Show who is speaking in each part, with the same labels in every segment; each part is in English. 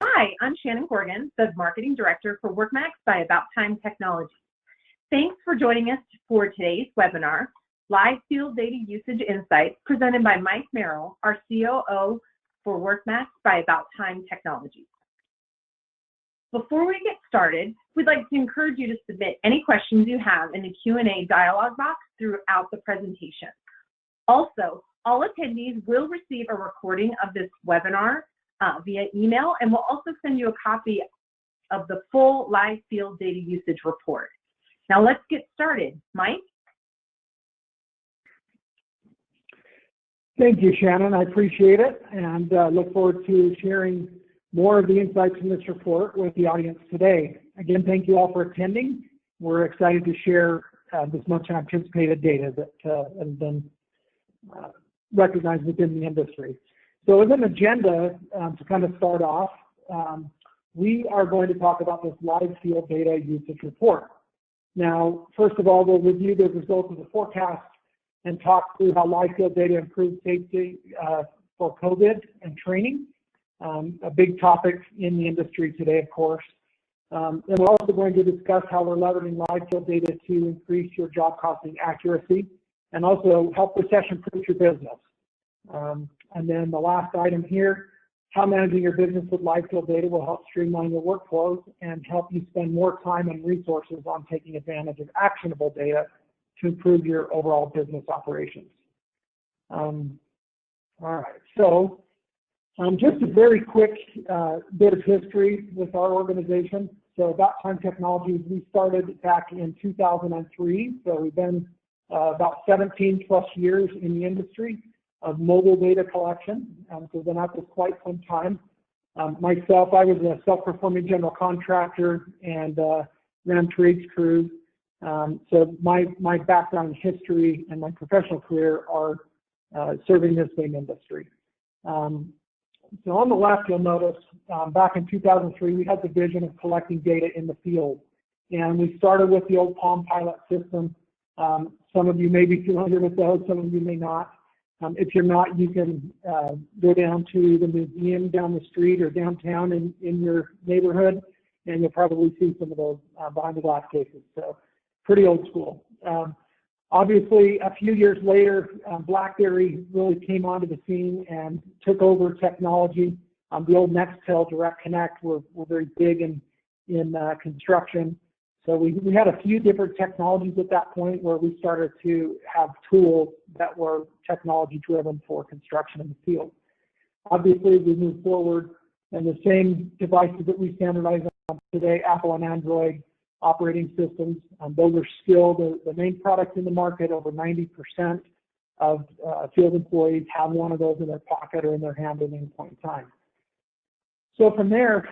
Speaker 1: Hi, I'm Shannon Corrigan, the Marketing Director for WorkMax by About Time Technology. Thanks for joining us for today's webinar, Live Field Data Usage Insights, presented by Mike Merrill, our COO for WorkMax by About Time Technology. Before we get started, we'd like to encourage you to submit any questions you have in the Q&A dialog box throughout the presentation. Also, all attendees will receive a recording of this webinar via email, and we'll also send you a copy of the full live field data usage report. Now let's get started. Mike?
Speaker 2: Thank you, Shannon. I appreciate it, and look forward to sharing more of the insights from this report with the audience today. Again, thank you all for attending. We're excited to share this much anticipated data that has been recognized within the industry. So as an agenda, to kind of start off, we are going to talk about this live field data usage report. Now, first of all, we'll review the results of the forecast and talk through how live field data improves safety for COVID and training, a big topic in the industry today, of course. And we're also going to discuss how we're leveraging live field data to increase your job costing accuracy and also help recession-proof your business. And then the last item here, how managing your business with live field data will help streamline your workflows and help you spend more time and resources on taking advantage of actionable data to improve your overall business operations. All right, so just a very quick bit of history with our organization. So About Time Technologies, we started back in 2003, so we've been about 17 plus years in the industry of mobile data collection, so we've been at this quite some time. Myself, I was a self-performing general contractor and ran trades crews. So my background in history and my professional career are serving this same industry. So on the left, you'll notice back in 2003, we had the vision of collecting data in the field. And we started with the old Palm Pilot system. Some of you may be familiar with those, some of you may not. If you're not, you can go down to the museum down the street or downtown in your neighborhood, and you'll probably see some of those behind the glass cases. So pretty old school. Obviously, a few years later, BlackBerry really came onto the scene and took over technology. The old Nextel Direct Connect were very big in construction. So we had a few different technologies at that point where we started to have tools that were technology driven for construction in the field. Obviously, we moved forward, and the same devices that we standardize on today, Apple and Android operating systems, those are still the main products in the market. Over 90% of field employees have one of those in their pocket or in their hand at any point in time. So from there,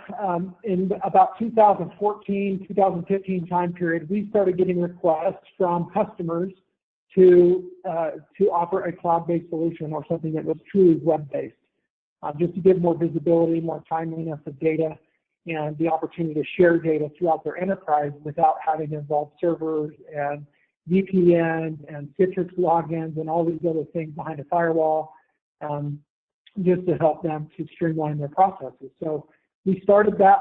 Speaker 2: in about 2014, 2015 time period, we started getting requests from customers to offer a cloud-based solution or something that was truly web-based, just to give more visibility, more timeliness of data, and the opportunity to share data throughout their enterprise without having to involve servers and VPN and Citrix logins and all these other things behind a firewall. Just to help them to streamline their processes. So we started that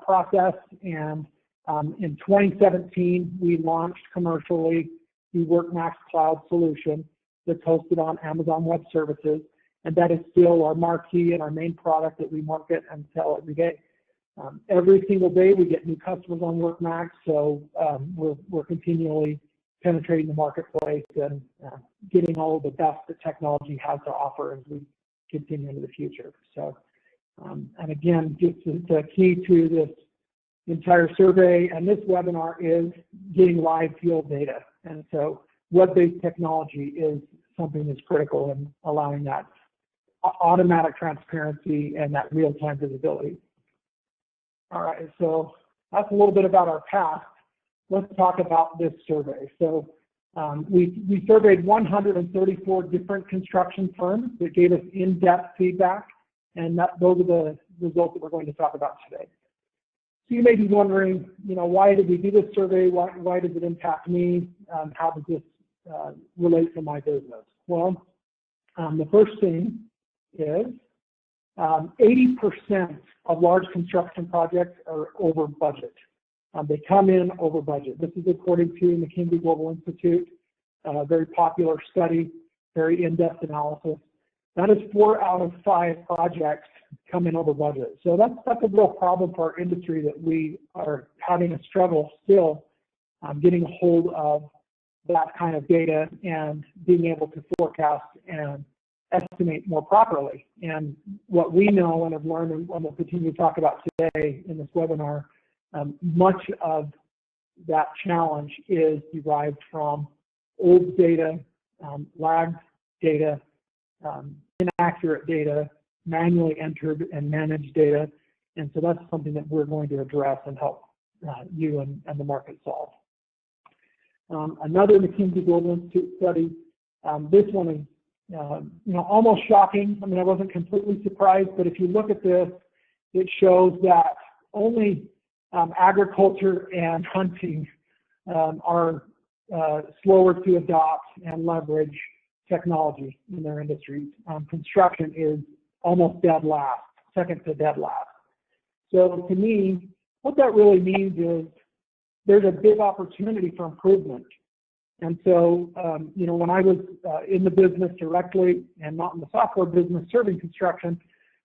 Speaker 2: process, and in 2017, we launched commercially the WorkMax Cloud solution that's hosted on Amazon Web Services, and that is still our marquee and our main product that we market and sell every day. Every single day, we get new customers on WorkMax, so we're continually penetrating the marketplace and getting all of the best that technology has to offer as we continue into the future. So, and again, just the key to this entire survey and this webinar is getting live field data. And so web-based technology is something that's critical in allowing that automatic transparency and that real-time visibility. All right, so that's a little bit about our past. Let's talk about this survey. So we surveyed 134 different construction firms that gave us in-depth feedback, and those are the results that we're going to talk about today. So you may be wondering, why did we do this survey? Why does it impact me? How does this relate to my business? Well, the first thing is 80% of large construction projects are over budget. They come in over budget. This is according to McKinsey Global Institute, a very popular study, very in-depth analysis. That is 4 out of 5 projects come in over budget. So that's a real problem for our industry, that we are having a struggle still getting a hold of that kind of data and being able to forecast and estimate more properly. And what we know and have learned, and we'll continue to talk about today in this webinar, much of that challenge is derived from old data, lagged data, inaccurate data, manually entered and managed data. And so that's something that we're going to address and help you and the market solve. Another McKinsey Global Institute study, this one is almost shocking. I mean, I wasn't completely surprised, but if you look at this, it shows that only agriculture and hunting are slower to adopt and leverage technology in their industries. Construction is almost dead last, second to dead last. So to me, what that really means is there's a big opportunity for improvement. And so, when I was in the business directly and not in the software business serving construction,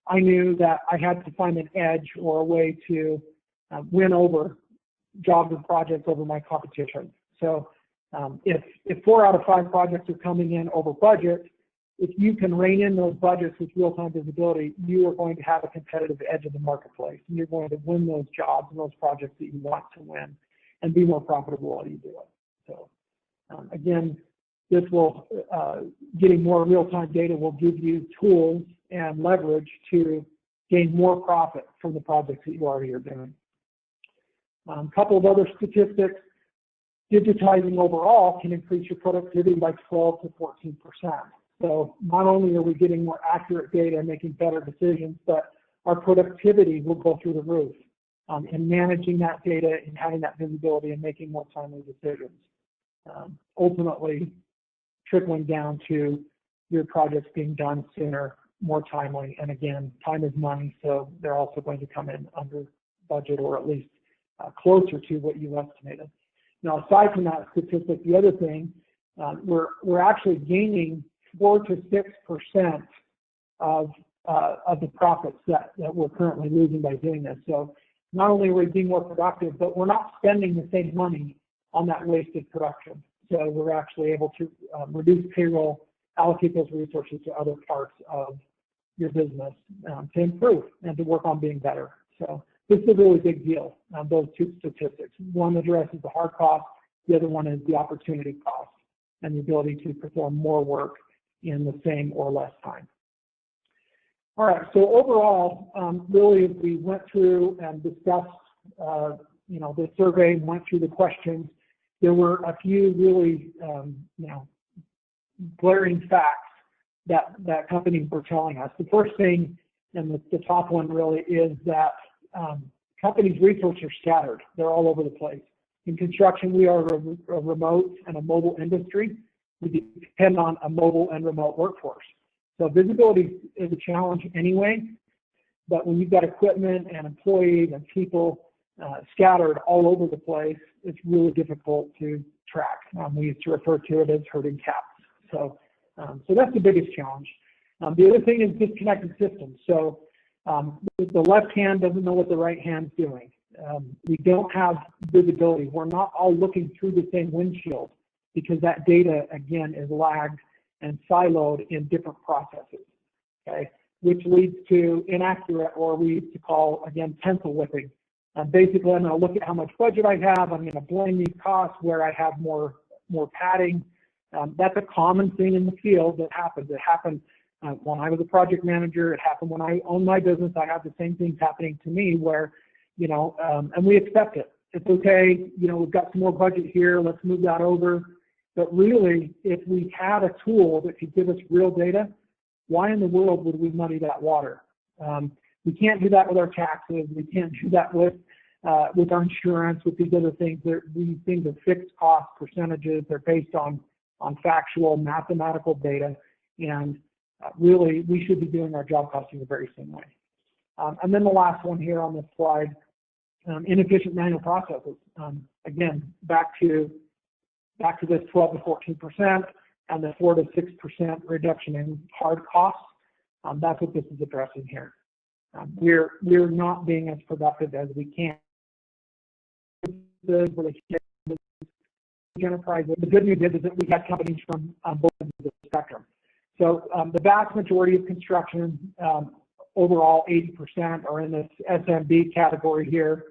Speaker 2: I knew that I had to find an edge or a way to win over jobs and projects over my competition. So if 4 out of 5 projects are coming in over budget, if you can rein in those budgets with real-time visibility, you are going to have a competitive edge in the marketplace. And you're going to win those jobs and those projects that you want to win and be more profitable while you do it. So again, this will, getting more real-time data will give you tools and leverage to gain more profit from the projects that you already are doing. A couple of other statistics. Digitizing overall can increase your productivity by 12 to 14%. So not only are we getting more accurate data and making better decisions, but our productivity will go through the roof in managing that data and having that visibility and making more timely decisions. Ultimately, trickling down to your projects being done sooner, more timely, and again, time is money, so they're also going to come in under budget or at least closer to what you estimated. Now, aside from that statistic, the other thing, we're actually gaining 4 to 6% of the profits that we're currently losing by doing this. So not only are we being more productive, but we're not spending the same money on that wasted production. So we're actually able to reduce payroll, allocate those resources to other parts of your business to improve and to work on being better. So this is a really big deal, those two statistics. One addresses the hard cost, the other one is the opportunity cost and the ability to perform more work in the same or less time. All right, so overall, really, as we went through and discussed, the survey and went through the questions, there were a few really, glaring facts that companies were telling us. The first thing, and the top one really, is that companies' resources are scattered. They're all over the place. In construction, we are a remote and a mobile industry. We depend on a mobile and remote workforce. So visibility is a challenge anyway, but when you've got equipment and employees and people scattered all over the place, it's really difficult to track. We used to refer to it as herding cats. So that's the biggest challenge. The other thing is disconnected systems. So the left hand doesn't know what the right hand's doing. We don't have visibility. We're not all looking through the same windshield because that data, again, is lagged and siloed in different processes, okay, which leads to inaccurate, or we used to call, again, pencil whipping. Basically, I'm going to look at how much budget I have. I'm going to blame these costs where I have more padding. That's a common thing in the field that happens. It happened when I was a project manager. It happened when I owned my business. I have the same things happening to me where, and we accept it. It's okay. We've got some more budget here. Let's move that over. But really, if we had a tool that could give us real data, why in the world would we muddy that water? We can't do that with our taxes. We can't do that with our insurance, with these other things. These things are fixed cost percentages. They're based on factual mathematical data. And really we should be doing our job costing the very same way. And then the last one here on this slide, inefficient manual processes. Again, back to this 12 to 14% and the 4 to 6% reduction in hard costs. That's what this is addressing here. We're not being as productive as we can. Enterprise. The good news is that we have companies from both ends of the spectrum. So the vast majority of construction, overall 80%, are in this SMB category here.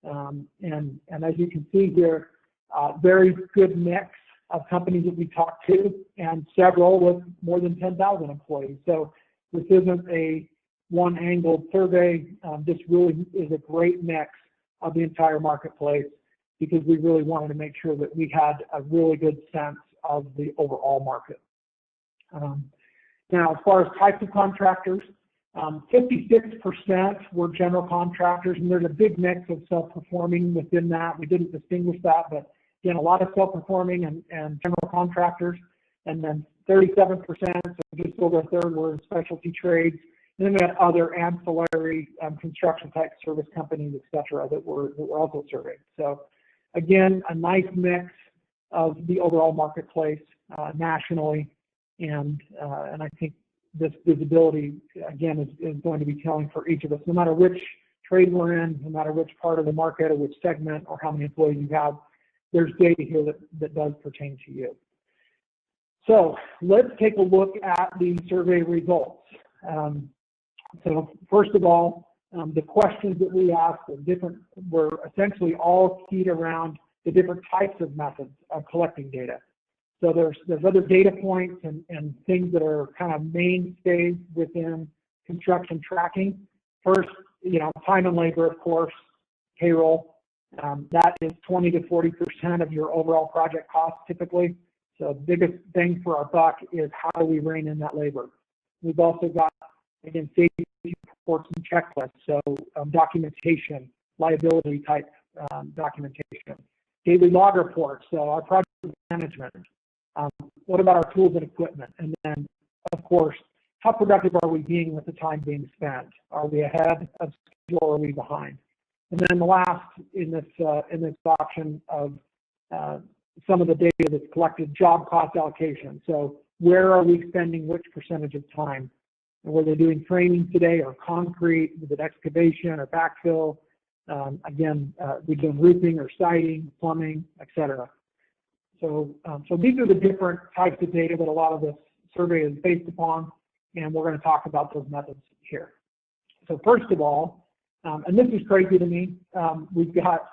Speaker 2: And as you can see here, very good mix of companies that we talk to, and several with more than 10,000 employees. So this isn't a one-angled survey. This really is a great mix of the entire marketplace, because we really wanted to make sure that we had a really good sense of the overall market. Now, as far as types of contractors, 56% were general contractors, and there's a big mix of self-performing within that. We didn't distinguish that, but again, a lot of self-performing and general contractors, and then 37%, so just over a third, were in specialty trades. And then we had other ancillary construction type service companies, et cetera, that were also surveyed. So again, a nice mix of the overall marketplace nationally, and I think this visibility, again, is going to be telling for each of us, no matter which trade we're in, no matter which part of the market or which segment or how many employees you have, there's data here that does pertain to you. So let's take a look at the survey results. So first of all, the questions that we asked were essentially all keyed around the different types of methods of collecting data. So there's other data points and things that are kind of mainstays within construction tracking. First, time and labor, of course, payroll. That is 20 to 40% of your overall project cost typically. So the biggest bang for our buck is how do we rein in that labor. We've also got, again, safety reports and checklists, so documentation, liability type documentation, daily log reports, so our project management. What about our tools and equipment? And then, of course, how productive are we being with the time being spent? Are we ahead of schedule or are we behind? And then the last in this option of some of the data that's collected, job cost allocation. So where are we spending which percentage of time? And were they doing framing today or concrete? Was it excavation or backfill? Again, we're doing roofing or siding, plumbing, etc. So these are the different types of data that a lot of this survey is based upon, and we're going to talk about those methods here. So first of all, and this is crazy to me, we've got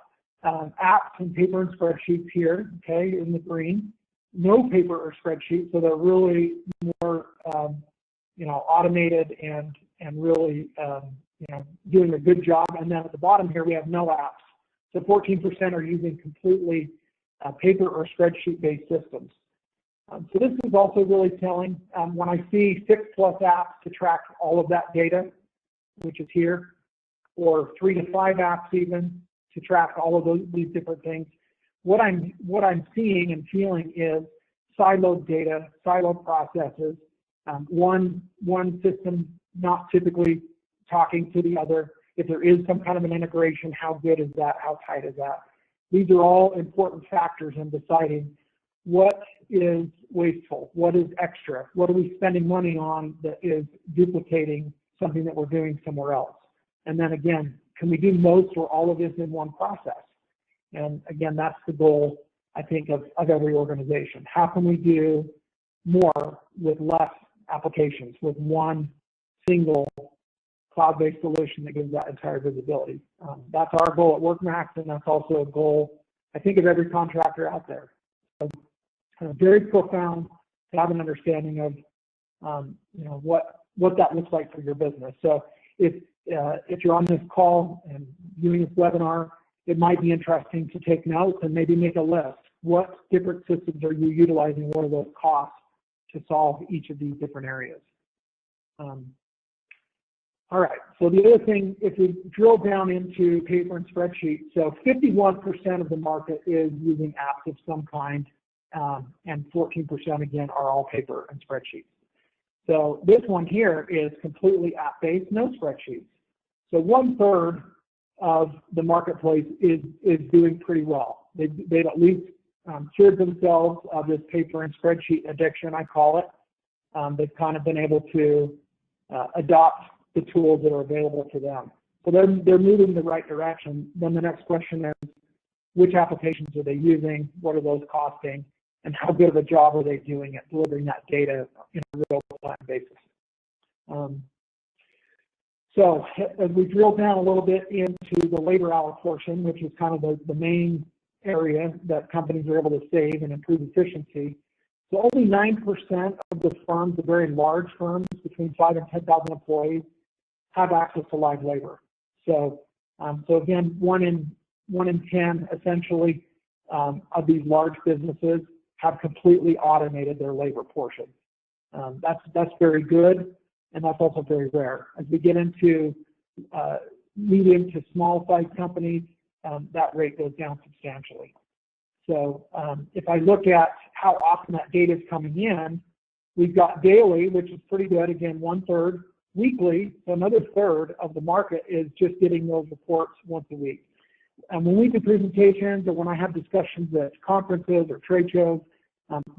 Speaker 2: apps and paper and spreadsheets here, okay, in the green. No paper or spreadsheet, so they're really more, automated and really, doing a good job. And then at the bottom here, we have no apps. So 14% are using completely paper or spreadsheet-based systems. So this is also really telling. When I see 6+ apps to track all of that data, which is here, or 3 to 5 apps even to track all of these different things, what I'm seeing and feeling is siloed data, siloed processes, one system not typically talking to the other. If there is some kind of an integration, how good is that? How tight is that? These are all important factors in deciding what is wasteful, what is extra, what are we spending money on that is duplicating something that we're doing somewhere else. And then again, can we do most or all of this in one process? And again, that's the goal, I think, of every organization. How can we do more with less applications, with one single cloud-based solution that gives that entire visibility? That's our goal at WorkMax, and that's also a goal, I think, of every contractor out there. So, very profound to have an understanding of, what that looks like for your business. So if you're on this call and viewing this webinar, it might be interesting to take notes and maybe make a list. What different systems are you utilizing? What are those costs to solve each of these different areas? All right, so the other thing, if we drill down into paper and spreadsheet, so 51% of the market is using apps of some kind, and 14% again are all paper and spreadsheets. So this one here is completely app-based, no spreadsheets. So 1/3 of the marketplace is doing pretty well. They've at least cured themselves of this paper and spreadsheet addiction, I call it. They've kind of been able to adopt the tools that are available to them. So they're moving in the right direction. Then the next question is, which applications are they using? What are those costing? And how good of a job are they doing at delivering that data in a real-time basis? So as we drill down a little bit into the labor hour portion, which is kind of the main area that companies are able to save and improve efficiency, so only 9% of the firms, the very large firms between 5 and 10,000 employees, have access to live labor. So, again, one in 10 essentially of these large businesses have completely automated their labor portion. That's very good, and that's also very rare. As we get into medium to small size companies, that rate goes down substantially. So if I look at how often that data is coming in, we've got daily, which is pretty good, again, 1/3, weekly, so another 1/3 of the market is just getting those reports once a week. And when we do presentations or when I have discussions at conferences or trade shows,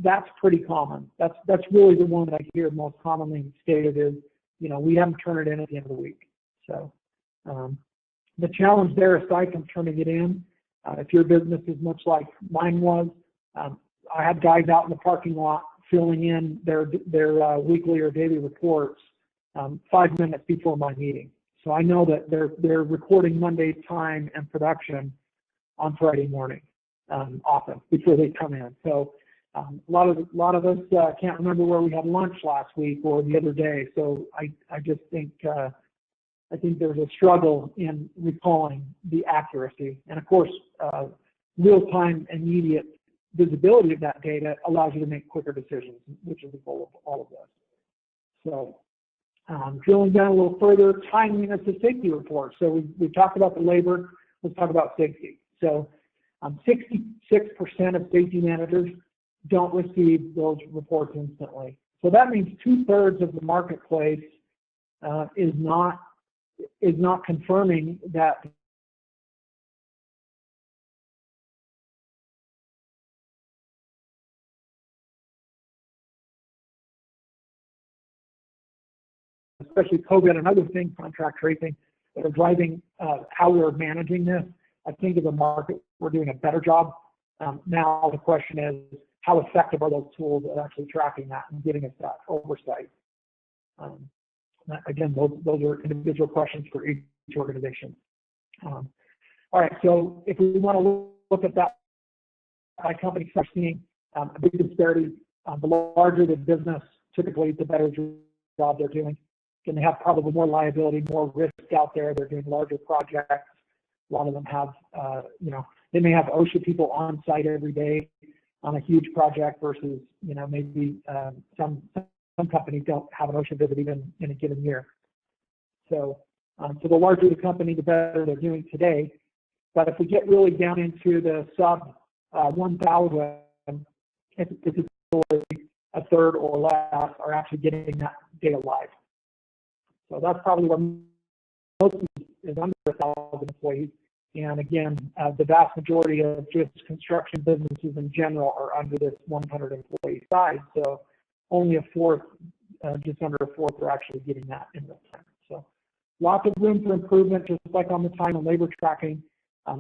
Speaker 2: that's pretty common. That's really the one that I hear most commonly stated is, we haven't turned it in at the end of the week. So the challenge there, aside from turning it in, if your business is much like mine was, I had guys out in the parking lot filling in their weekly or daily reports 5 minutes before my meeting. So I know that they're recording Monday's time and production on Friday morning, often before they come in. So a lot of us can't remember where we had lunch last week or the other day. So I just think there's a struggle in recalling the accuracy, and of course, real-time, immediate visibility of that data allows you to make quicker decisions, which is the goal of all of this. So. Drilling down a little further, timeliness of safety reports. So we talked about the labor, let's talk about safety. So 66% of safety managers don't receive those reports instantly. So that means 2/3 of the marketplace is not confirming that especially COVID and other things, contract tracing, that are driving how we're managing this. I think as a market, we're doing a better job. Now the question is, how effective are those tools at actually tracking that and giving us that oversight? Again, those are individual questions for each organization. All right, so if we want to look at that by company, we're seeing a big disparity. The larger the business, typically the better job they're doing. And they have probably more liability, more risk out there. They're doing larger projects. A lot of them have, they may have OSHA people on site every day on a huge project versus, maybe some companies don't have an OSHA visit even in a given year. So, the larger the company, the better they're doing today. But if we get really down into the sub 1,000, it's a third or less are actually getting that data live. So that's probably where most is under 1,000 employees. And again, the vast majority of just construction businesses in general are under this 100 employee size. So only a fourth, just under a fourth, are actually getting that in real time. So lots of room for improvement, just like on the time and labor tracking.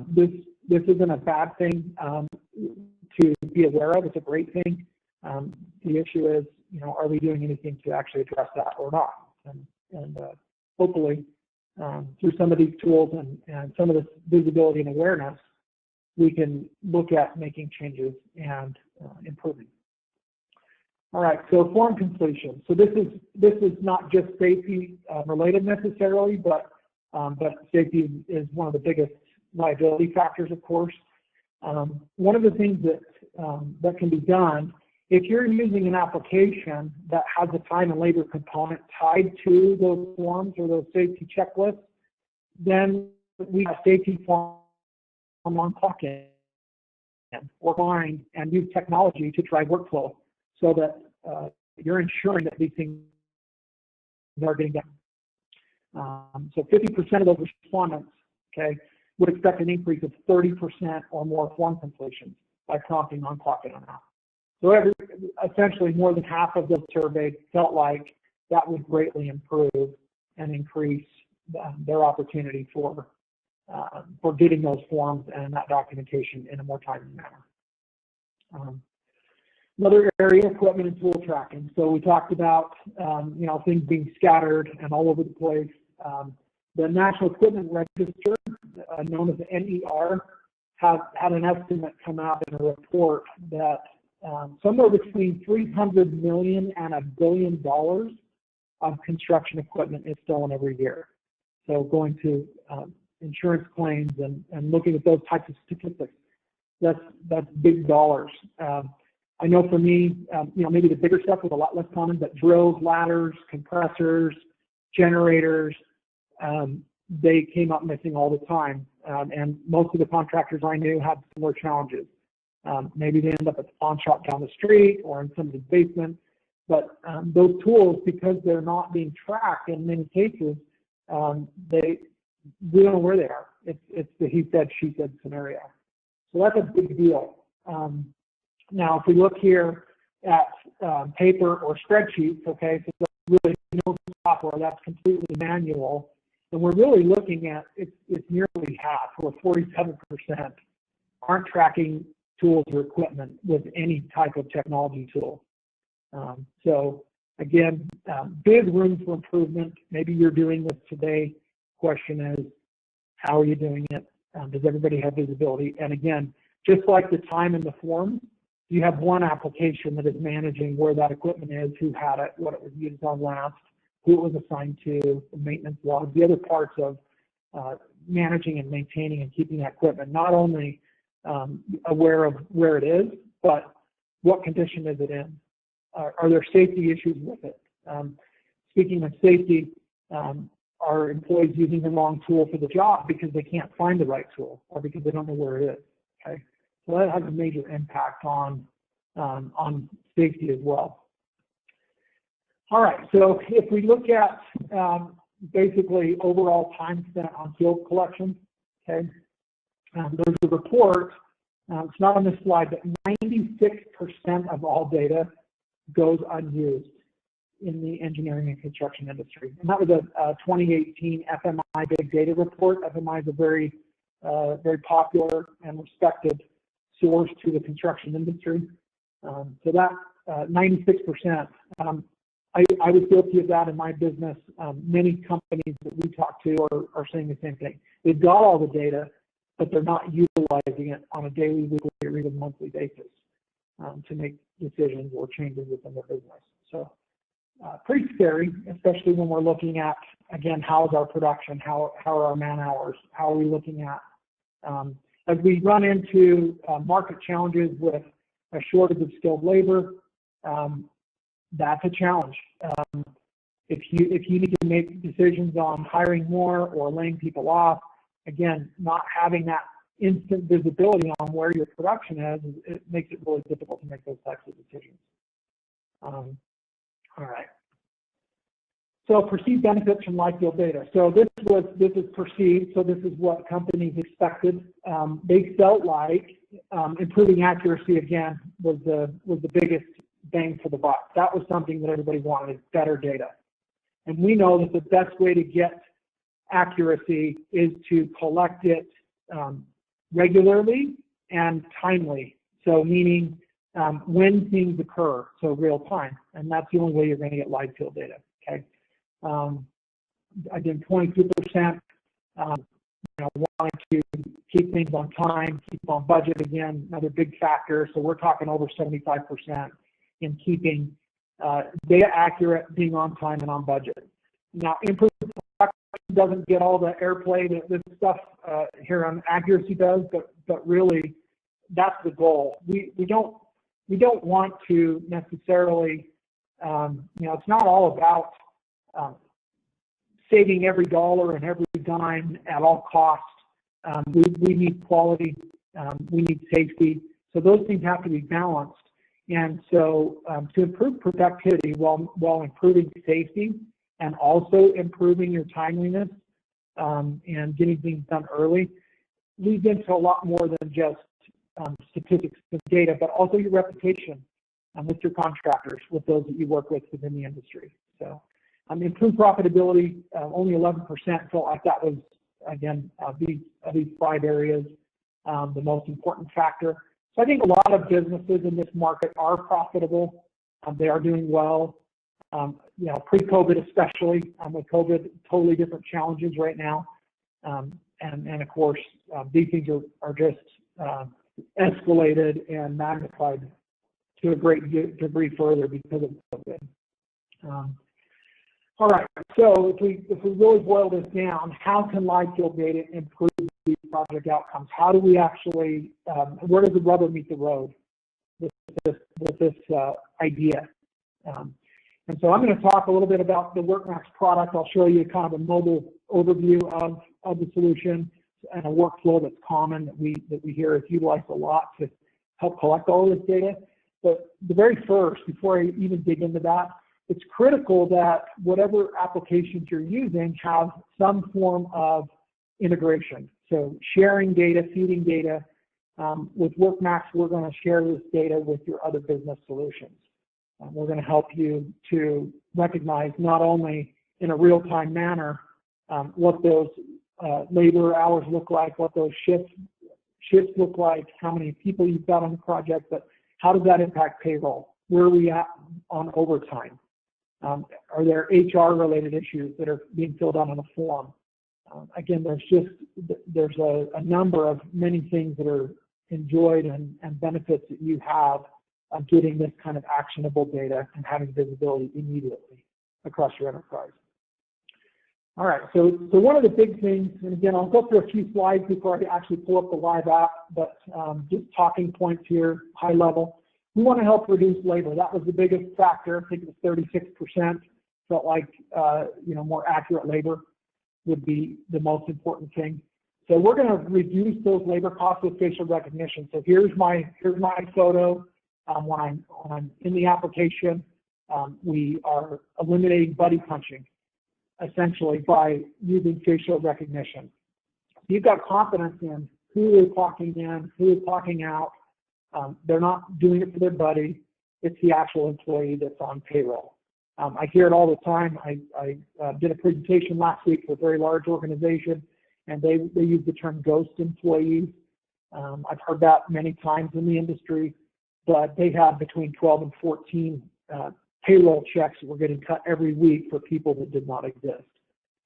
Speaker 2: This isn't a bad thing to be aware of. It's a great thing. The issue is, are we doing anything to actually address that or not? And hopefully, through some of these tools and some of this visibility and awareness, we can look at making changes and improving. All right, so form completion. So this is not just safety related necessarily, but safety is one of the biggest liability factors, of course. One of the things that can be done, if you're using an application that has a time and labor component tied to those forms or those safety checklists, then we have safety form on clock-in or find and use technology to drive workflow so that you're ensuring that these things are getting down. So 50% of those respondents, okay, would expect an increase of 30% or more form completions by prompting on-clock in and out. So essentially more than half of those surveyed felt like that would greatly improve and increase their opportunity for getting those forms and that documentation in a more timely manner. Another area, equipment and tool tracking. So we talked about things being scattered and all over the place. The National Equipment Register, known as the NER, had an estimate come out in a report that somewhere between $300 million and $1 billion of construction equipment is stolen every year. So going to insurance claims and looking at those types of statistics, that's big dollars. I know for me, maybe the bigger stuff was a lot less common, but drills, ladders, compressors, generators, they came up missing all the time. And most of the contractors I knew had similar challenges. Maybe they end up at the pawn shop down the street or in somebody's basement. But those tools, because they're not being tracked in many cases, we don't know where they are. It's the he said, she said scenario. So that's a big deal. Now, if we look here at paper or spreadsheets, okay, so really no software, that's completely manual, and we're really looking at it's nearly half, or 47%, aren't tracking tools or equipment with any type of technology tool. So again, big room for improvement. Maybe you're doing this today. Question is, how are you doing it? Does everybody have visibility? And again, just like the time in the form, you have one application that is managing where that equipment is, who had it, what it was used on last, who it was assigned to, the maintenance logs, the other parts of managing and maintaining and keeping that equipment, not only aware of where it is, but what condition is it in? Are there safety issues with it? Speaking of safety, are employees using the wrong tool for the job because they can't find the right tool or because they don't know where it is? Okay, so that has a major impact on safety as well. All right, so if we look at basically overall time spent on field collection, okay, there's a report, it's not on this slide, but 96% of all data goes unused in the engineering and construction industry. And that was a 2018 FMI Big Data report. FMI is a very popular and respected source to the construction industry. So that 96%, I was guilty of that in my business. Many companies that we talk to are saying the same thing. They've got all the data, but they're not utilizing it on a daily, weekly, or even monthly basis to make decisions or changes within their business. So pretty scary, especially when we're looking at, again, how's our production, how are our man hours, how are we looking at, as we run into market challenges with a shortage of skilled labor, that's a challenge. If you need to make decisions on hiring more or laying people off, again, not having that instant visibility on where your production is, it makes it really difficult to make those types of decisions. All right. So perceived benefits from live field data. So this is perceived. So this is what companies expected. They felt like improving accuracy again was the biggest bang for the buck. That was something that everybody wanted, better data. And we know that the best way to get accuracy is to collect it regularly and timely. So meaning when things occur, so real time. And that's the only way you're going to get live field data. Okay. Again, 22%, wanting to keep things on time, keep on budget. Again, another big factor. So we're talking over 75% in keeping data accurate, being on time and on budget. Now, improved production doesn't get all the airplay that this stuff here on accuracy does, but really that's the goal. We don't want to necessarily, it's not all about saving every dollar and every dime at all costs. We need quality, we need safety. So those things have to be balanced. And so to improve productivity while improving safety, and also improving your timeliness and getting things done early leads into a lot more than just statistics and data, but also your reputation with your contractors, with those that you work with within the industry. So improved profitability, only 11% felt like that was, again, these 5 areas, the most important factor. So I think a lot of businesses in this market are profitable. They are doing well. Pre-COVID especially, with COVID, totally different challenges right now. And of course, these things are just escalated and magnified to a great degree further because of COVID. All right, so if we really boil this down, how can live field data improve these project outcomes? How do we actually, where does the rubber meet the road with this idea? And so I'm going to talk a little bit about the WorkMax product. I'll show you kind of a mobile overview of the solution and a workflow that's common that we hear is utilized a lot to help collect all of this data. But the very first, before I even dig into that, it's critical that whatever applications you're using have some form of integration. So sharing data, feeding data. With WorkMax, we're going to share this data with your other business solutions. We're going to help you to recognize not only in a real-time manner what those labor hours look like, what those shifts look like, how many people you've got on the project, but how does that impact payroll? Where are we at on overtime? Are there HR-related issues that are being filled out on a form? Again, there's a number of many things that are enjoyed and benefits that you have of getting this kind of actionable data and having visibility immediately across your enterprise. All right, so one of the big things, and again, I'll go through a few slides before I actually pull up the live app, but just talking points here, high level. We want to help reduce labor. That was the biggest factor. I think it was 36%. Felt like more accurate labor would be the most important thing. So we're going to reduce those labor costs with facial recognition. So here's my photo. When I'm in the application, we are eliminating buddy punching, essentially, by using facial recognition. You've got confidence in who is clocking in, who is clocking out. They're not doing it for their buddy. It's the actual employee that's on payroll. I hear it all the time. I did a presentation last week for a very large organization, and they use the term ghost employees. I've heard that many times in the industry, but they have between 12 and 14 payroll checks that were getting cut every week for people that did not exist.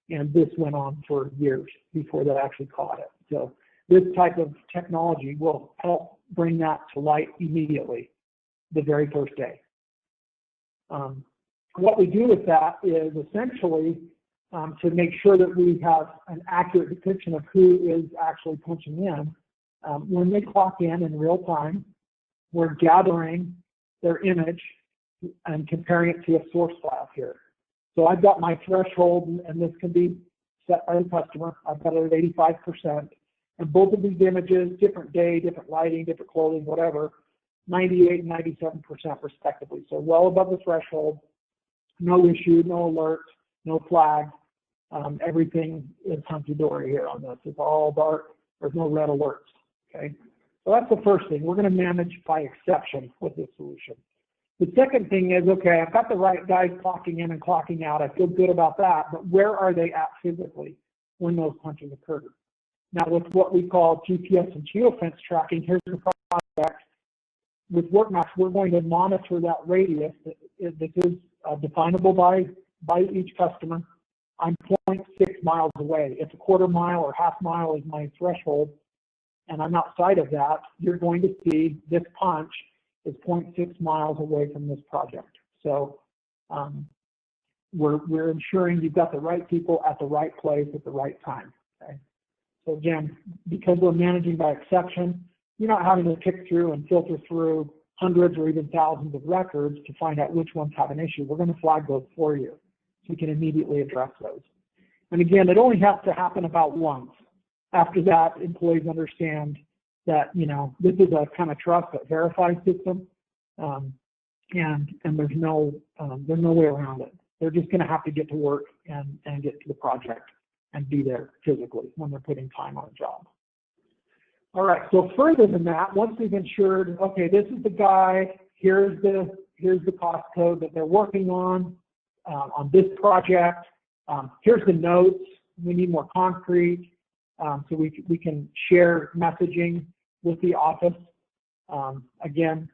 Speaker 2: And this went on for years before they actually caught it. So this type of technology will help bring that to light immediately, the very first day. What we do with that is essentially to make sure that we have an accurate depiction of who is actually punching in. When they clock in real time, we're gathering their image and comparing it to a source file here. So I've got my threshold, and this can be set by the customer. I've got it at 85%. And both of these images, different day, different lighting, different clothing, whatever, 98 and 97% respectively. So well above the threshold, no issue, no alert, no flag. Everything is hunky-dory here on this. It's all dark. There's no red alerts, okay? So that's the first thing. We're going to manage by exception with this solution. The second thing is, okay, I've got the right guys clocking in and clocking out. I feel good about that, but where are they at physically when those punches occur? Now, with what we call GPS and geofence tracking, here's the project. With WorkMax, we're going to monitor that radius. This is definable by each customer. I'm 0.6 miles away. If a quarter mile or half mile is my threshold, and I'm outside of that, you're going to see this punch is 0.6 miles away from this project. So we're ensuring you've got the right people at the right place at the right time. Okay? So again, because we're managing by exception, you're not having to pick through and filter through hundreds or even thousands of records to find out which ones have an issue. We're going to flag those for you so you can immediately address those. And again, it only has to happen about once. After that, employees understand that, this is a kind of trust but verify system, and there's no way around it. They're just going to have to get to work and get to the project and be there physically when they're putting time on a job. All right, so further than that, once we've ensured, okay, this is the guy, here's the cost code that they're working on this project, here's the notes, we need more concrete, so we can share messaging with the office. Again,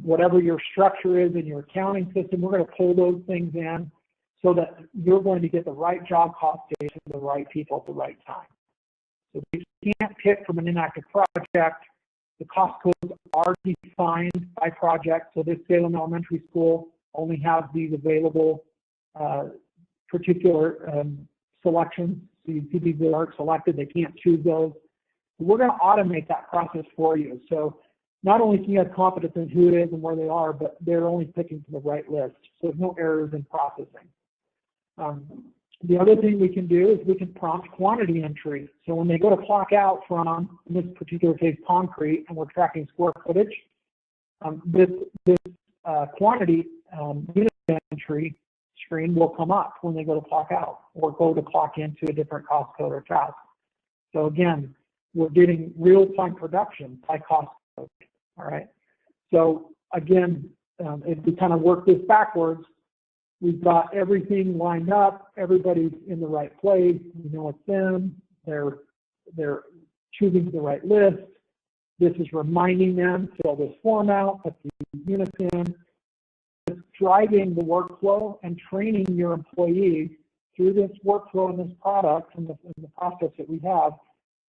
Speaker 2: whatever your structure is in your accounting system, we're going to pull those things in so that you're going to get the right job cost data to the right people at the right time. So we can't pick from an inactive project. The cost codes are defined by project. So this Salem Elementary School only has these available particular selections. So you see these that aren't selected, they can't choose those. So we're going to automate that process for you. So not only can you have confidence in who it is and where they are, but they're only picking from the right list. So there's no errors in processing. The other thing we can do is we can prompt quantity entry. So when they go to clock out from, in this particular case, concrete, and we're tracking square footage, this quantity unit entry screen will come up when they go to clock out or go to clock into a different cost code or task. So again, we're getting real-time production by cost code. All right. So again, if we kind of work this backwards, we've got everything lined up. Everybody's in the right place. We know it's them. They're choosing the right list. This is reminding them to fill this form out, put the units in. It's driving the workflow and training your employees through this workflow and this product and the process that we have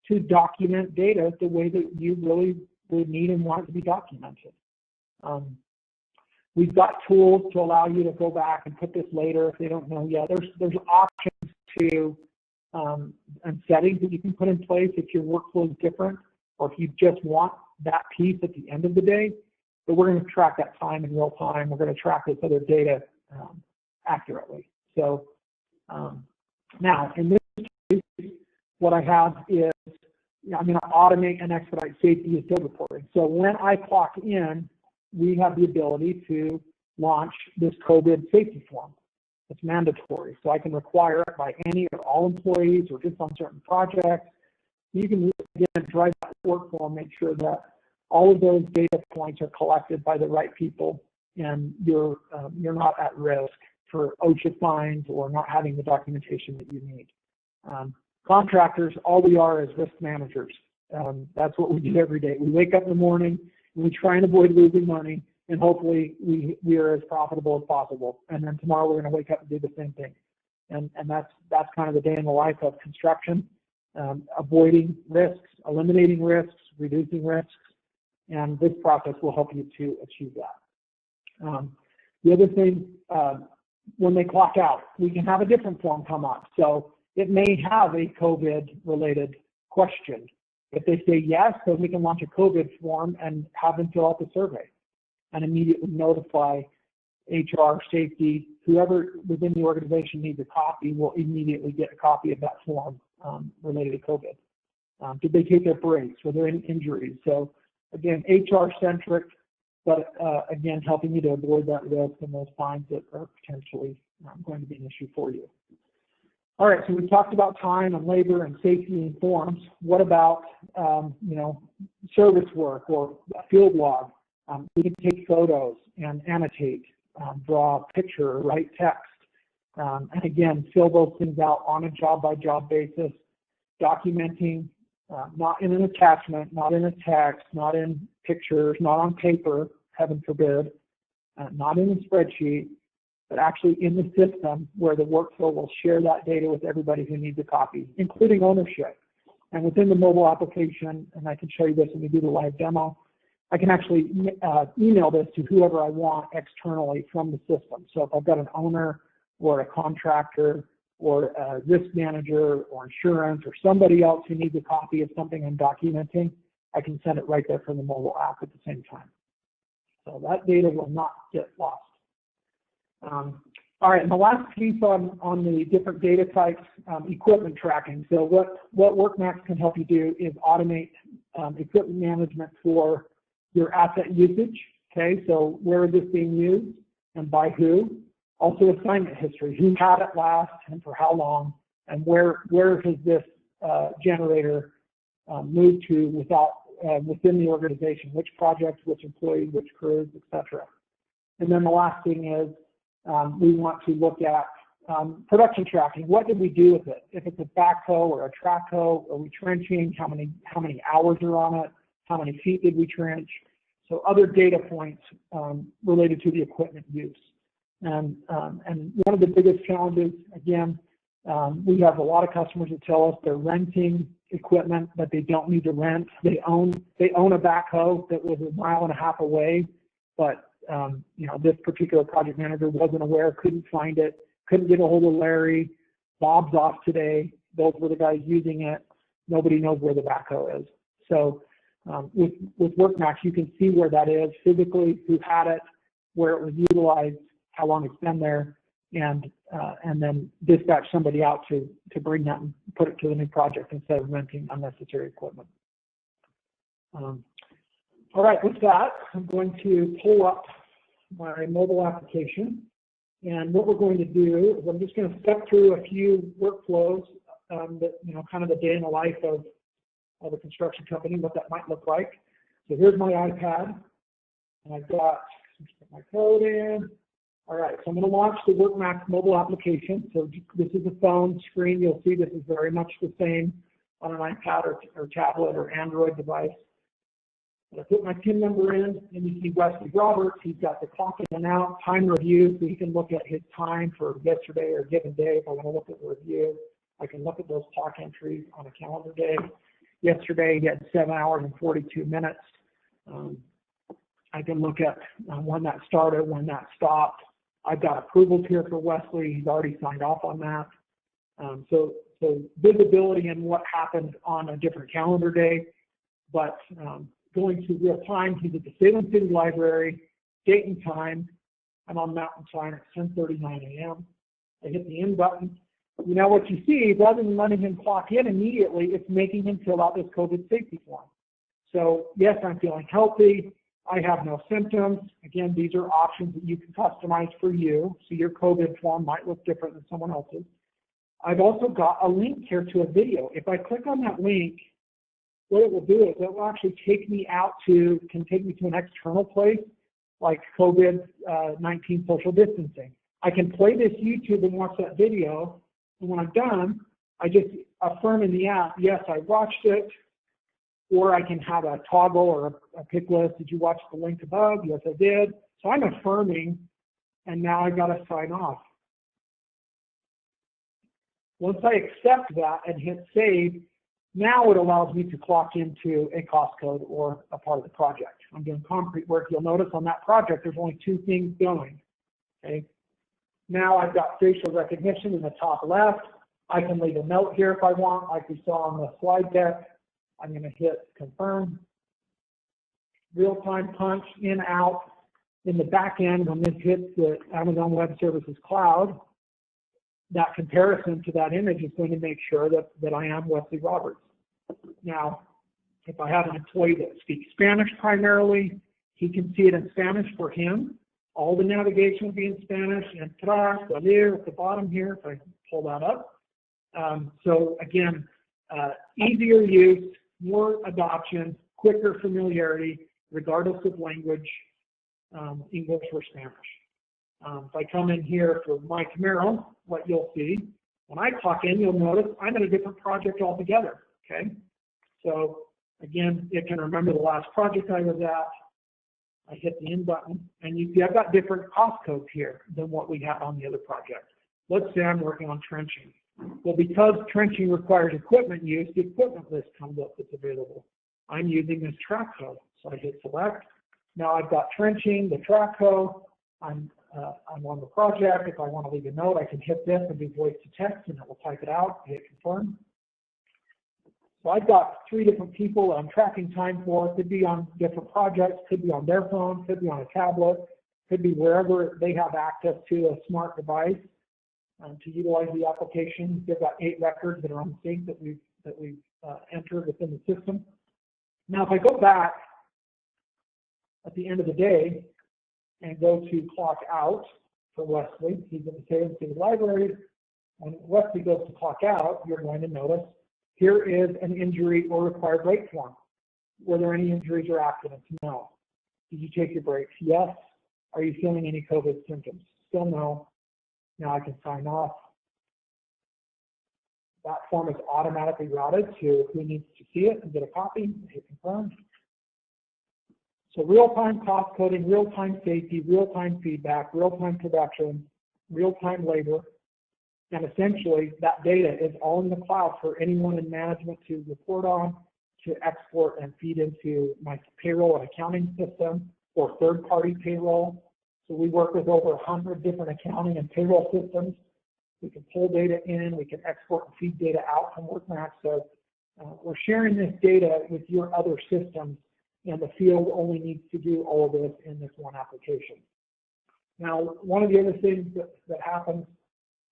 Speaker 2: to document data the way that you really would need and want it to be documented. We've got tools to allow you to go back and put this later if they don't know yet. There's options to and settings that you can put in place if your workflow is different or if you just want that piece at the end of the day. But we're going to track that time in real time. We're going to track this other data accurately. So now in this case, what I have is I'm going to automate and expedite safety and field reporting. So when I clock in, we have the ability to launch this COVID safety form. It's mandatory, so I can require it by any or all employees or just on certain projects. You can, again, drive that workflow and make sure that all of those data points are collected by the right people and you're not at risk for OSHA fines or not having the documentation that you need. Contractors, all we are is risk managers. That's what we do every day. We wake up in the morning, we try and avoid losing money, and hopefully we are as profitable as possible. And then tomorrow we're going to wake up and do the same thing. And that's kind of the day in the life of construction, avoiding risks, eliminating risks, reducing risks, and this process will help you to achieve that. The other thing, when they clock out, we can have a different form come up. So it may have a COVID-related question. If they say yes, then we can launch a COVID form and have them fill out the survey and immediately notify HR, safety, whoever within the organization needs a copy will immediately get a copy of that form related to COVID. Did they take their breaks? Were there any injuries? So again, HR-centric, but again, helping you to avoid that risk and those fines that are potentially going to be an issue for you. All right, so we talked about time and labor and safety and forms. What about, service work or a field log? We can take photos and annotate, draw a picture, write text, and again, fill those things out on a job-by-job basis, documenting, not in an attachment, not in a text, not in pictures, not on paper, heaven forbid, not in a spreadsheet, but actually in the system where the workflow will share that data with everybody who needs a copy, including ownership. And within the mobile application, and I can show you this when we do the live demo, I can actually email this to whoever I want externally from the system. So if I've got an owner or a contractor or a risk manager or insurance or somebody else who needs a copy of something I'm documenting, I can send it right there from the mobile app at the same time. So that data will not get lost. All right, and the last piece on the different data types, equipment tracking. So what WorkMax can help you do is automate equipment management for your asset usage. Okay, so where is this being used and by who? Also assignment history, who had it last and for how long, and where has this generator moved to within the organization, which projects, which employees, which crews, etc. And then the last thing is we want to look at production tracking. What did we do with it? If it's a backhoe or a track hoe, are we trenching? How many hours are on it? How many feet did we trench? So other data points related to the equipment use. And one of the biggest challenges, again, we have a lot of customers that tell us they're renting equipment, but they don't need to rent. They own a backhoe that was 1.5 miles away, but this particular project manager wasn't aware, couldn't find it, couldn't get a hold of Larry. Bob's off today. Those were the guys using it. Nobody knows where the backhoe is. So with WorkMax, you can see where that is physically, who had it, where it was utilized, how long it's been there, and then dispatch somebody out to bring that and put it to the new project instead of renting unnecessary equipment. All right, with that, I'm going to pull up my mobile application. And what we're going to do is I'm just going to step through a few workflows that, kind of the day in the life of a construction company, what that might look like. So here's my iPad, and I've got, put my code in. All right, so I'm going to launch the WorkMax mobile application. So this is a phone screen. You'll see this is very much the same on an iPad or tablet or Android device. I put my PIN number in, and you see Wesley Roberts. He's got the clock in and out, time review, so he can look at his time for yesterday or a given day. If I want to look at the review, I can look at those clock entries on a calendar day. Yesterday, he had 7 hours and 42 minutes. I can look at when that started, when that stopped. I've got approvals here for Wesley. He's already signed off on that. So visibility in what happened on a different calendar day, but going to real time, he's at the Salem City Library, date and time. I'm on Mountain Time at 10:39 a.m. I hit the in button. Now what you see, rather than letting him clock in immediately, it's making him fill out this COVID safety form. So yes, I'm feeling healthy. I have no symptoms. Again, these are options that you can customize for you. So your COVID form might look different than someone else's. I've also got a link here to a video. If I click on that link, what it will do is it will actually take me can take me to an external place like COVID-19 social distancing. I can play this YouTube and watch that video, and when I'm done, I just affirm in the app, yes, I watched it, or I can have a toggle or a pick list. Did you watch the link above? Yes, I did. So I'm affirming, and now I've got to sign off. Once I accept that and hit save, now it allows me to clock into a cost code or a part of the project. I'm doing concrete work. You'll notice on that project, there's only 2 things going. Okay. Now I've got facial recognition in the top left. I can leave a note here if I want, like we saw on the slide deck. I'm going to hit confirm. Real-time punch in, out. In the back end, when this hits the Amazon Web Services cloud, that comparison to that image is going to make sure that I am Wesley Roberts. Now, if I have an employee that speaks Spanish primarily, he can see it in Spanish for him. All the navigation will be in Spanish, and salir at the bottom here, if I pull that up. So again, easier use, more adoption, quicker familiarity, regardless of language, English or Spanish. If I come in here for my Camaro, what you'll see, when I clock in, you'll notice I'm in a different project altogether, okay? So again, it can remember the last project I was at. I hit the in button, and you see I've got different cost codes here than what we had on the other project. Let's say I'm working on trenching. Well, because trenching requires equipment use, the equipment list comes up that's available. I'm using this track code, so I hit select. Now I've got trenching, the track code. I'm on the project. If I want to leave a note, I can hit this and do voice to text, and it will type it out. Hit confirm. So I've got 3 different people that I'm tracking time for. Could be on different projects, could be on their phone, could be on a tablet, could be wherever they have access to a smart device to utilize the application. They've got 8 records that are on sync that we've entered within the system. Now, if I go back at the end of the day and go to clock out, for Wesley. He's going to say into the library. When Wesley goes to clock out, you're going to notice here is an injury or required break form. Were there any injuries or accidents? No. Did you take your breaks? Yes. Are you feeling any COVID symptoms? Still no. Now I can sign off. That form is automatically routed to who needs to see it and get a copy. Hit confirm. So real-time cost coding, real-time safety, real-time feedback, real-time production, real-time labor, and essentially that data is all in the cloud for anyone in management to report on, to export and feed into my payroll and accounting system or third-party payroll. So we work with over 100 different accounting and payroll systems. We can pull data in, we can export and feed data out from WorkMax. So we're sharing this data with your other systems, and the field only needs to do all of this in this one application. Now, one of the other things that happens,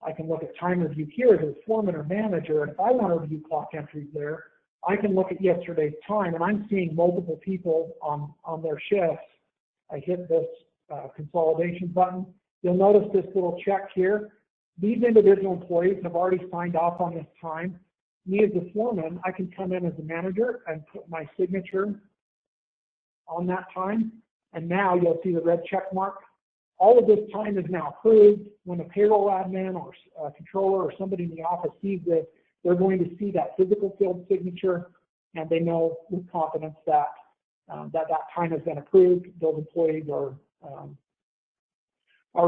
Speaker 2: I can look at time review here as a foreman or manager, and if I want to review clock entries there, I can look at yesterday's time, and I'm seeing multiple people on their shifts. I hit this consolidation button. You'll notice this little check here. These individual employees have already signed off on this time. Me as a foreman, I can come in as a manager and put my signature on that time, and now you'll see the red check mark. All of this time is now approved. When a payroll admin or a controller or somebody in the office sees this, they're going to see that physical field signature, and they know with confidence that that time has been approved. Those employees are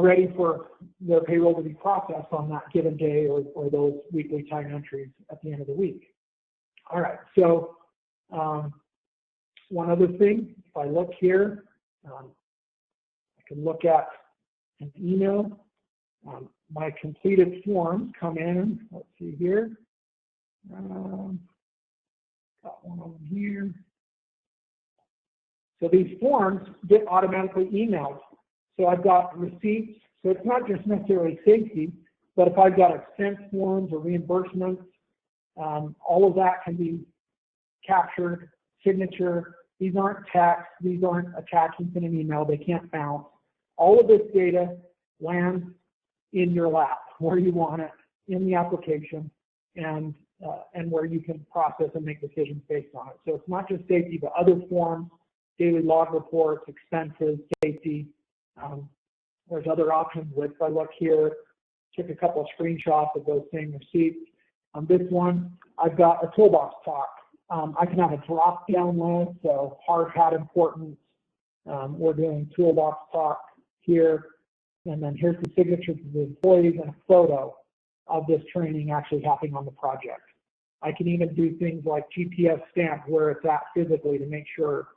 Speaker 2: ready for their payroll to be processed on that given day or those weekly time entries at the end of the week. All right, so one other thing, if I look here, I can look at an email. My completed forms come in. Let's see here. Got one over here. So these forms get automatically emailed. So I've got receipts. So it's not just necessarily safety, but if I've got expense forms or reimbursements, all of that can be captured, signature. These aren't text. These aren't attachments in an email. They can't bounce. All of this data lands in your lap where you want it in the application, and where you can process and make decisions based on it. So it's not just safety, but other forms, daily log reports, expenses, safety. There's other options. If I look here, took a couple of screenshots of those same receipts. On this one, I've got a toolbox talk. I can have a drop-down list, so hard hat importance. We're doing toolbox talk here, and then here's the signatures of the employees and a photo of this training actually happening on the project. I can even do things like GPS stamp where it's at physically to make sure.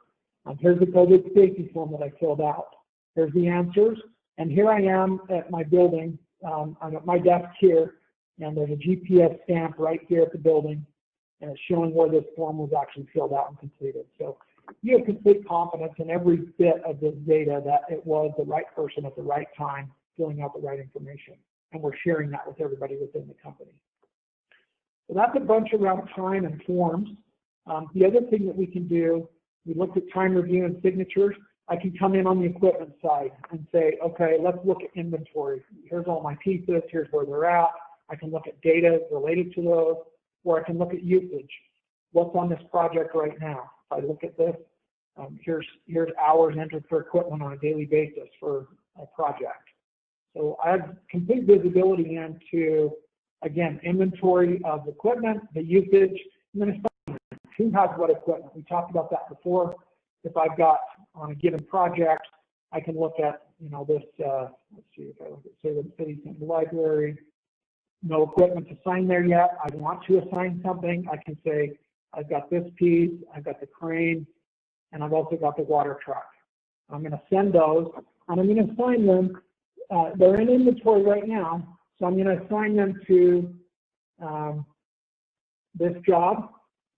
Speaker 2: Here's the COVID safety form that I filled out. There's the answers, and here I am at my building. I'm at my desk here, and there's a GPS stamp right here at the building, and it's showing where this form was actually filled out and completed. So you have complete confidence in every bit of this data that it was the right person at the right time filling out the right information, and we're sharing that with everybody within the company. So that's a bunch around time and forms. The other thing that we can do, we looked at time review and signatures. I can come in on the equipment side and say, okay, let's look at inventory. Here's all my pieces, here's where they're at. I can look at data related to those, or I can look at usage. What's on this project right now? If I look at this, here's hours entered for equipment on a daily basis for a project. So I have complete visibility into, again, inventory of equipment, the usage, and then assignment. Who has what equipment? We talked about that before. If I've got on a given project, I can look at, this, let's see if I look at, say, the city center library, no equipment assigned there yet. I want to assign something. I can say, I've got this piece, I've got the crane, and I've also got the water truck. I'm going to send those, and I'm going to assign them. They're in inventory right now, so I'm going to assign them to this job,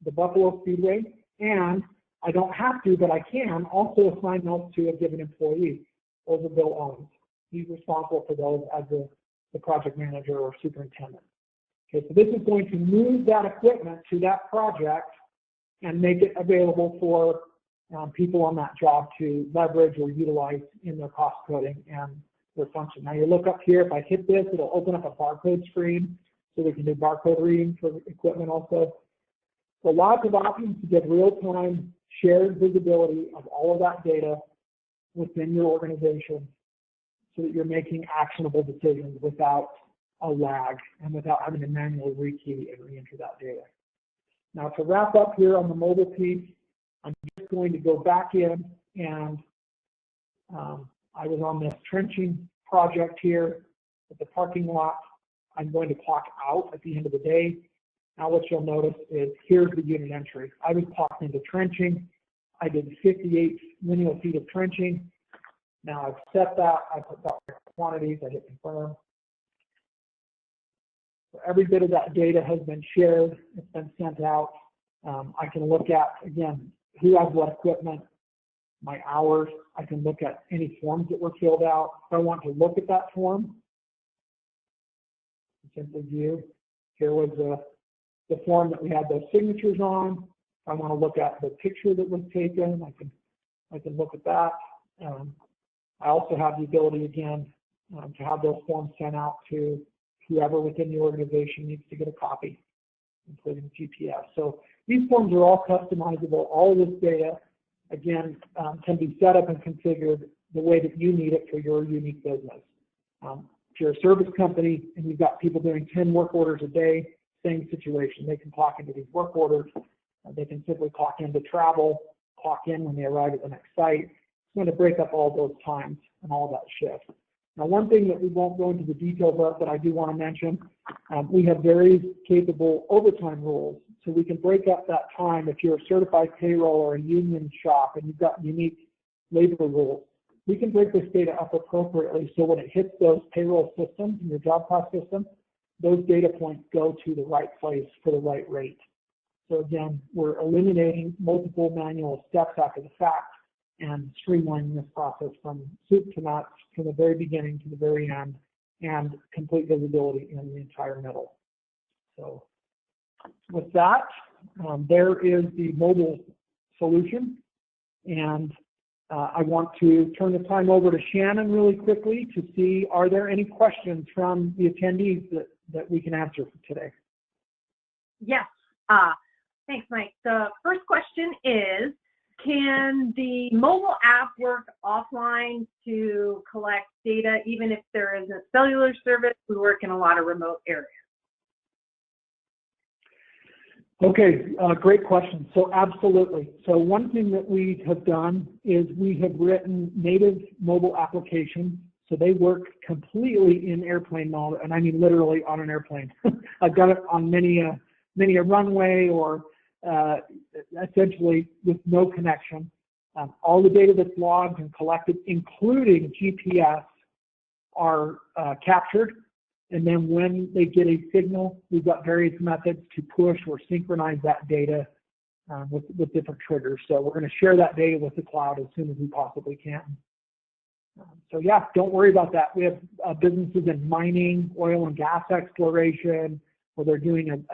Speaker 2: the Buffalo Speedway, and I don't have to, but I can also assign those to a given employee. Those are Bill owns. He's responsible for those as the project manager or superintendent. Okay, so this is going to move that equipment to that project and make it available for people on that job to leverage or utilize in their cost coding and their function. Now you look up here, if I hit this, it'll open up a barcode screen, so we can do barcode reading for equipment also. So lots of options to get real-time shared visibility of all of that data within your organization so that you're making actionable decisions without a lag and without having to manually rekey and re-enter that data. Now to wrap up here on the mobile piece, I'm just going to go back in and I was on this trenching project here at the parking lot. I'm going to clock out at the end of the day. Now what you'll notice is here's the unit entry. I was clocked into trenching. I did 58 lineal feet of trenching. Now I've set that, I put that quantities, I hit confirm. So every bit of that data has been shared, it's been sent out. I can look at, again, who has what equipment, my hours. I can look at any forms that were filled out. If I want to look at that form, simply view. Here was the form that we had those signatures on. If I want to look at the picture that was taken, I can look at that. I also have the ability, again, to have those forms sent out to whoever within the organization needs to get a copy, including GPS. So these forms are all customizable. All of this data, again, can be set up and configured the way that you need it for your unique business. If you're a service company and you've got people doing 10 work orders a day, same situation. They can clock into these work orders. They can simply clock into travel, clock in when they arrive at the next site. It's going to break up all those times and all that shift. Now, one thing that we won't go into the details of, but I do want to mention, we have very capable overtime rules. So we can break up that time if you're a certified payroll or a union shop and you've got unique labor rules. We can break this data up appropriately so when it hits those payroll systems in your job cost system, those data points go to the right place for the right rate. So again, we're eliminating multiple manual steps after the fact and streamlining this process from soup to nuts, from the very beginning to the very end, and complete visibility in the entire middle. So with that, there is the mobile solution. And I want to turn the time over to Shannon really quickly to see, are there any questions from the attendees that we can answer for today?
Speaker 1: Yes. Thanks, Mike. The first question is, can the mobile app work offline to collect data even if there isn't cellular service? We work in a lot of remote areas.
Speaker 2: Okay, great question. So absolutely. So one thing that we have done is we have written native mobile applications. So they work completely in airplane mode, and I mean literally on an airplane. I've got it on many a runway or essentially with no connection. All the data that's logged and collected, including GPS, are captured. And then when they get a signal, we've got various methods to push or synchronize that data with different triggers. So we're going to share that data with the cloud as soon as we possibly can. So yeah, don't worry about that. We have businesses in mining, oil and gas exploration, where they're doing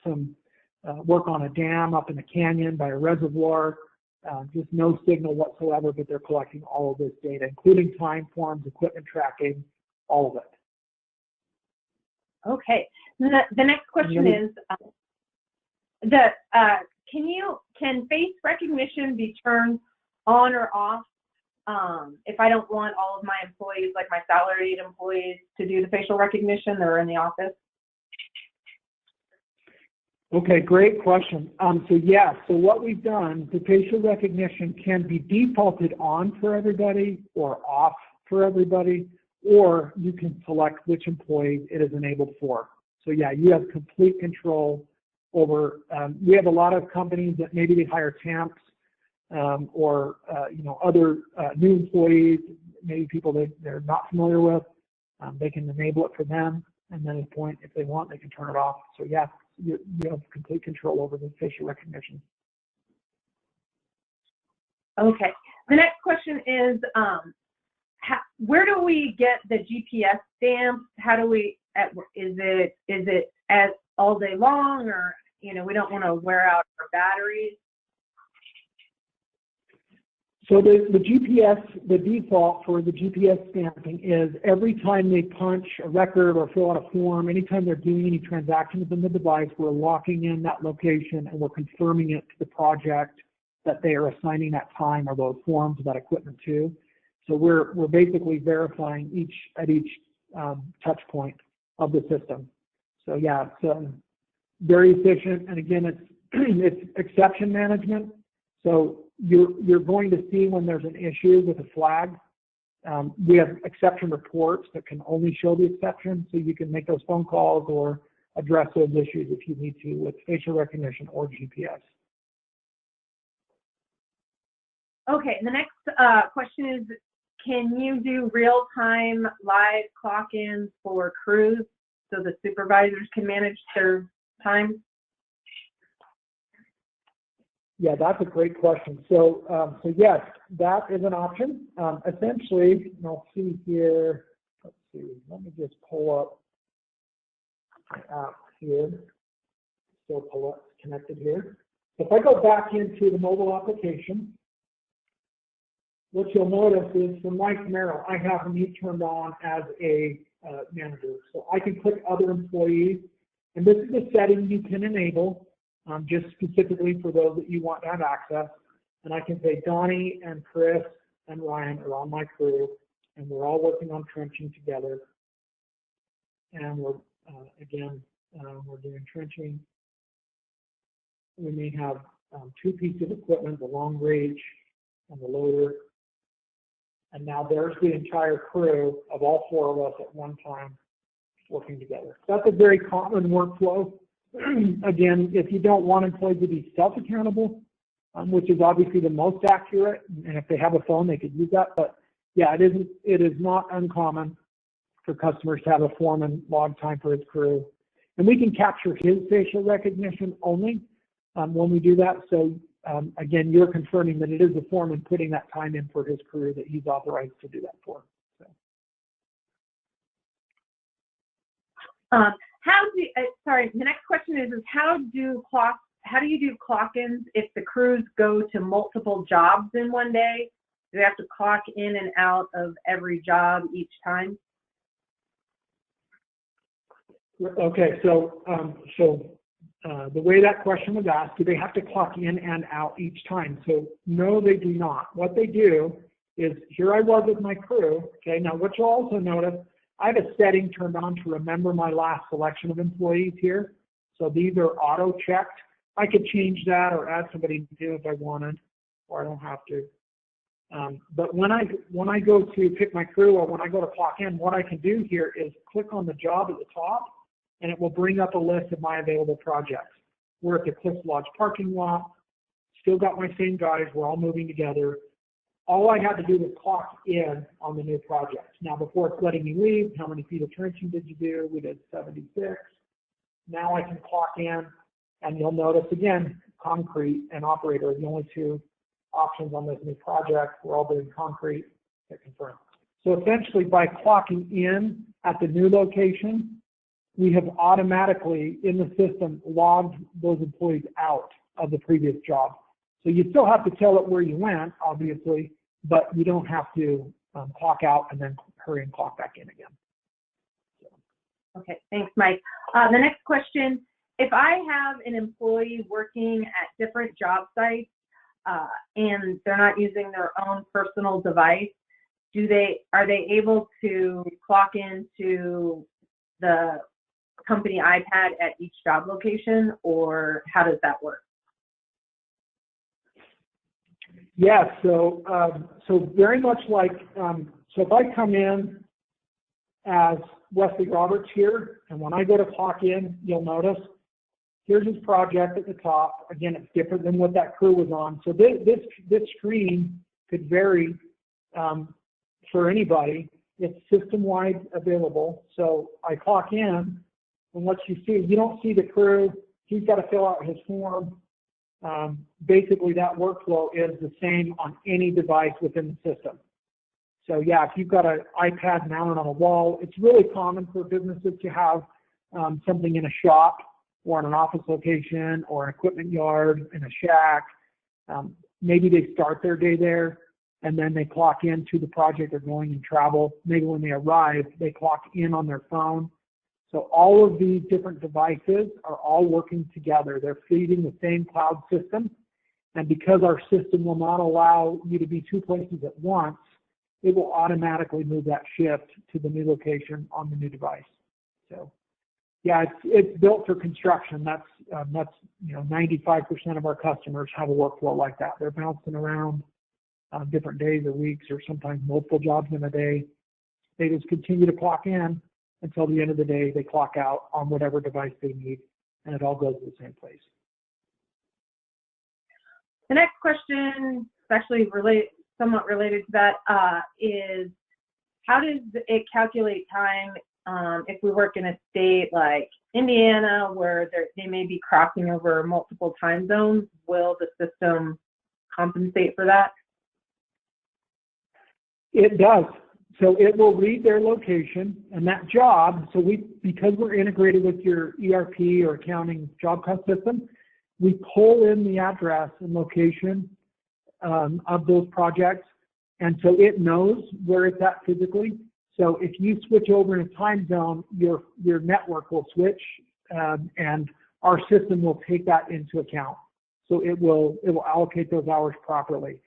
Speaker 2: some work on a dam up in the canyon by a reservoir. Just no signal whatsoever, but they're collecting all of this data, including time forms, equipment tracking, all of it.
Speaker 1: Okay. The next question is, can face recognition be turned on or off if I don't want all of my employees, like my salaried employees, to do the facial recognition? They're in the office.
Speaker 2: Okay, great question. So what we've done, the facial recognition can be defaulted on for everybody or off for everybody, or you can select which employee it is enabled for. So yeah, you have complete control over, we have a lot of companies that maybe they hire temps or other new employees, maybe people they're not familiar with. They can enable it for them, and then at a point, if they want, they can turn it off. So yeah, you have complete control over the facial recognition.
Speaker 1: Okay. The next question is, where do we get the GPS stamps? How do we? Is it as all day long, or we don't want to wear out our batteries?
Speaker 2: So the GPS, the default for the GPS stamping is every time they punch a record or fill out a form, anytime they're doing any transaction within the device, we're locking in that location and we're confirming it to the project that they are assigning that time or those forms, that equipment to. So we're basically verifying each touch point of the system. So yeah, it's very efficient, and again, it's exception management. So you're going to see when there's an issue with a flag. We have exception reports that can only show the exception, so you can make those phone calls or address those issues if you need to with facial recognition or GPS.
Speaker 1: Okay, the next question is, can you do real-time live clock-ins for crews so the supervisors can manage their time?
Speaker 2: Yeah, that's a great question. So, yes, that is an option. Essentially, I'll see here. Let's see. Let me just pull up my app here. Still pull up connected here. If I go back into the mobile application, what you'll notice is for Mike Merrill, I have me turned on as a manager. So I can click other employees, and this is a setting you can enable just specifically for those that you want to have access. And I can say Donnie and Chris and Ryan are on my crew, and we're all working on trenching together. And we're, we're doing trenching. We may have two pieces of equipment, the long range and the loader. And now there's the entire crew of all four of us at one time working together. That's a very common workflow. Again, if you don't want employees to be self-accountable, which is obviously the most accurate, and if they have a phone, they could use that. But yeah, it is not uncommon for customers to have a foreman log time for his crew. And we can capture his facial recognition only when we do that. So again, you're confirming that it is the foreman putting that time in for his crew that he's authorized to do that for. So.
Speaker 1: Sorry, the next question is how do you do clock-ins if the crews go to multiple jobs in one day? Do they have to clock in and out of every job each time?
Speaker 2: Okay, so the way that question was asked, do they have to clock in and out each time? So no, they do not. What they do is, here I was with my crew. Okay, now what you'll also notice, I have a setting turned on to remember my last selection of employees here. So these are auto-checked. I could change that or add somebody new if I wanted, or I don't have to. But when I go to pick my crew or when I go to clock in, what I can do here is click on the job at the top, and it will bring up a list of my available projects. We're at the Cliffs Lodge parking lot, still got my same guys, we're all moving together. All I had to do was clock in on the new project. Now, before it's letting me leave, how many feet of trenching did you do? We did 76. Now I can clock in, and you'll notice again, concrete and operator are the only two options on this new project. We're all doing concrete. Hit confirm. So essentially, by clocking in at the new location, we have automatically in the system logged those employees out of the previous job. So you still have to tell it where you went, obviously, but you don't have to clock out and then hurry and clock back in again.
Speaker 1: Okay, thanks, Mike. The next question, if I have an employee working at different job sites and they're not using their own personal device, are they able to clock into the company iPad at each job location, or how does that work?
Speaker 2: Yeah, so very much like, so if I come in as Wesley Roberts here, and when I go to clock in, you'll notice here's his project at the top. Again, it's different than what that crew was on. So this screen could vary for anybody. It's system-wide available. So I clock in, and what you see, you don't see the crew. He's got to fill out his form. Basically, that workflow is the same on any device within the system. So yeah, if you've got an iPad mounted on a wall, it's really common for businesses to have something in a shop or in an office location or an equipment yard in a shack. Maybe they start their day there. and then they clock into the project they're going and travel. Maybe when they arrive, they clock in on their phone. So all of these different devices are all working together. They're feeding the same cloud system. And because our system will not allow you to be two places at once, it will automatically move that shift to the new location on the new device. So yeah, it's built for construction. That's 95% of our customers have a workflow like that. They're bouncing around different days or weeks or sometimes multiple jobs in a day. They just continue to clock in until the end of the day. They clock out on whatever device they need, and it all goes to the same place.
Speaker 1: The next question, actually somewhat related to that, is how does it calculate time if we work in a state like Indiana where they may be crossing over multiple time zones? Will the system compensate for that?
Speaker 2: It does. So it will read their location and that job. So because we're integrated with your ERP or accounting job cost system, we pull in the address and location of those projects. And so it knows where it's at physically. So if you switch over in a time zone, your network will switch, and our system will take that into account. So it will allocate those hours properly.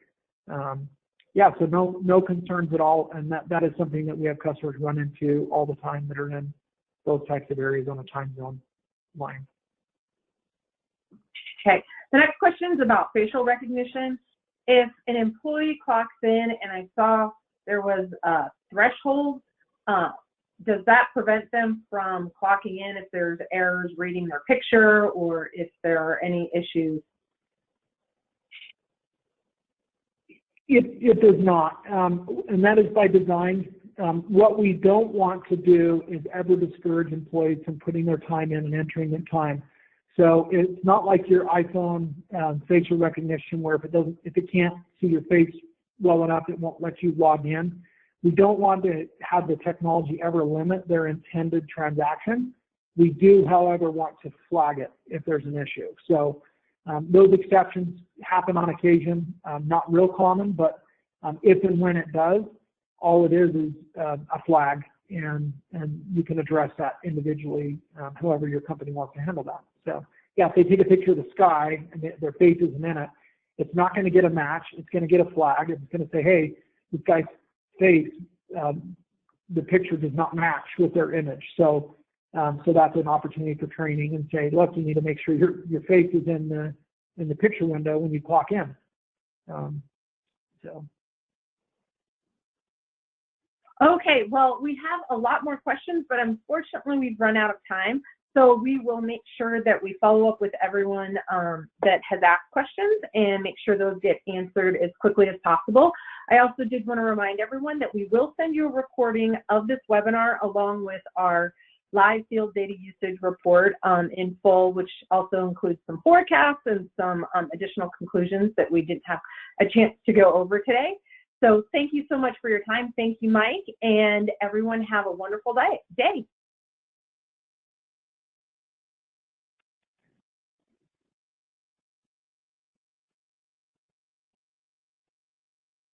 Speaker 2: Yeah, so no concerns at all, and that is something that we have customers run into all the time that are in those types of areas on a time zone line.
Speaker 1: Okay, the next question is about facial recognition. If an employee clocks in and I saw there was a threshold, does that prevent them from clocking in if there's errors reading their picture or if there are any issues?
Speaker 2: It does not, and that is by design. What we don't want to do is ever discourage employees from putting their time in and entering their time. So it's not like your iPhone facial recognition where if it can't see your face well enough, it won't let you log in. We don't want to have the technology ever limit their intended transaction. We do, however, want to flag it if there's an issue. So those exceptions happen on occasion, not real common, but if and when it does, all it is a flag, and you can address that individually, however your company wants to handle that. So yeah, if they take a picture of the sky and their face isn't in it, it's not going to get a match. It's going to get a flag. It's going to say, hey, this guy's face, the picture does not match with their image. So that's an opportunity for training and say, look, you need to make sure your face is in the picture window when you clock in.
Speaker 1: Okay, well, we have a lot more questions, but unfortunately we've run out of time. So we will make sure that we follow up with everyone that has asked questions and make sure those get answered as quickly as possible. I also did want to remind everyone that we will send you a recording of this webinar along with our live field data usage report in full, which also includes some forecasts and some additional conclusions that we didn't have a chance to go over today. So thank you so much for your time. Thank you, Mike, and everyone have a wonderful day.